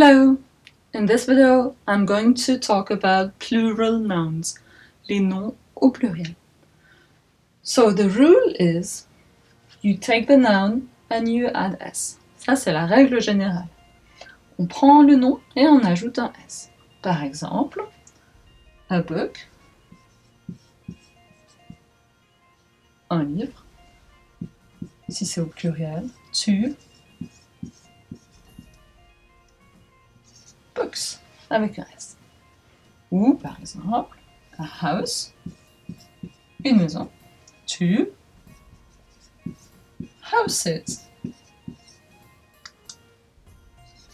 Hello! In this video, I'm going to talk about plural nouns, les noms au pluriel. So the rule is, you take the noun and you add s. Ça, c'est la règle générale. On prend le nom et on ajoute un s. Par exemple, a book, un livre. Si c'est au pluriel, tu, books, avec un S. Ou, par exemple, a house, une maison, two, houses.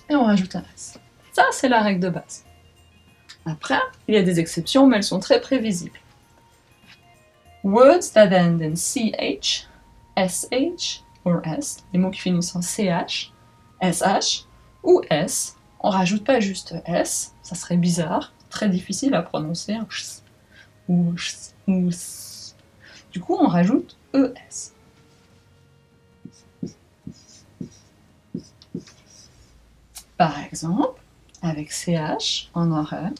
Et on rajoute un S. Ça, c'est la règle de base. Après, il y a des exceptions, mais elles sont très prévisibles. Words that end in CH, SH, or S, les mots qui finissent en CH, SH, ou S, on rajoute pas juste S, ça serait bizarre, très difficile à prononcer, ou s. Du coup, on rajoute ES. Par exemple, avec CH, on aurait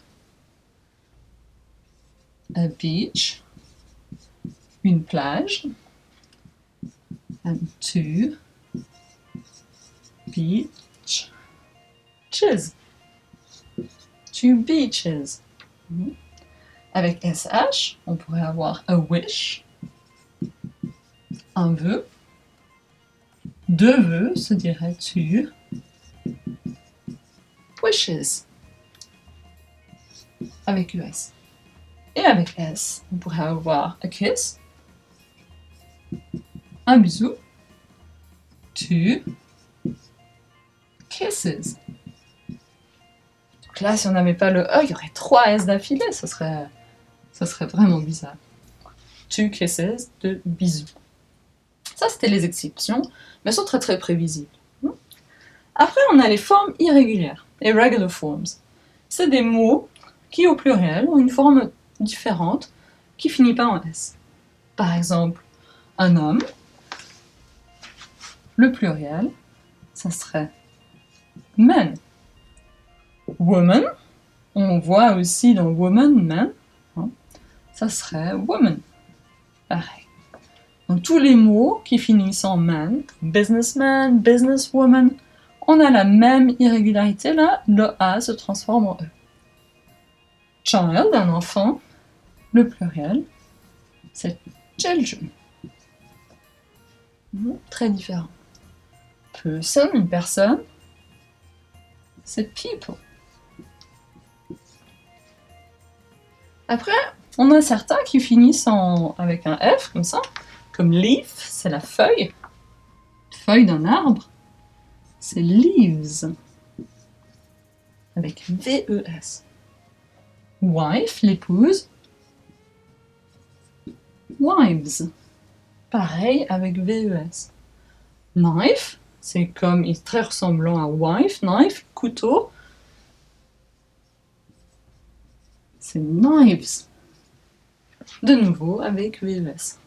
a beach, une plage, and two beaches. Two beaches. Avec SH, on pourrait avoir a wish, un vœu, deux vœux, se dirait two wishes. Avec US. Et avec S, on pourrait avoir a kiss, un bisou, two kisses. Donc là, si on n'avait pas le E, il y aurait 3 S d'affilée, ça serait vraiment bizarre. Two kisses de bisous. Ça, c'était les exceptions, mais elles sont très très prévisibles. Après, on a les formes irrégulières, irregular forms. C'est des mots qui, au pluriel, ont une forme différente qui finit pas en S. Par exemple, un homme, le pluriel, ça serait man. Woman, on voit aussi dans woman, man, ça serait woman. Pareil. Dans tous les mots qui finissent en man, businessman, businesswoman, on a la même irrégularité là, le A se transforme en E. Child, un enfant, le pluriel, c'est children. Très différent. Person, une personne, c'est people. Après, on a certains qui finissent avec un F, comme ça, comme leaf, c'est la feuille. Feuille d'un arbre, c'est leaves, avec V-E-S. Wife, l'épouse, wives. Pareil avec V-E-S. Knife, c'est comme, il est très ressemblant à wife, knife, couteau. C'est knives. De nouveau avec V-E-S.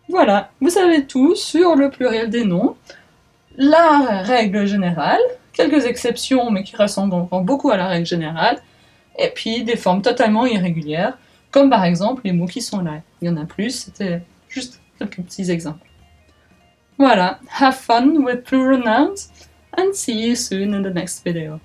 Voilà, vous savez tout sur le pluriel des noms, la règle générale, quelques exceptions mais qui ressemblent encore beaucoup à la règle générale, et puis des formes totalement irrégulières, comme par exemple les mots qui sont là. Il y en a plus, c'était juste quelques petits exemples. Voilà, have fun with plural nouns and see you soon in the next video.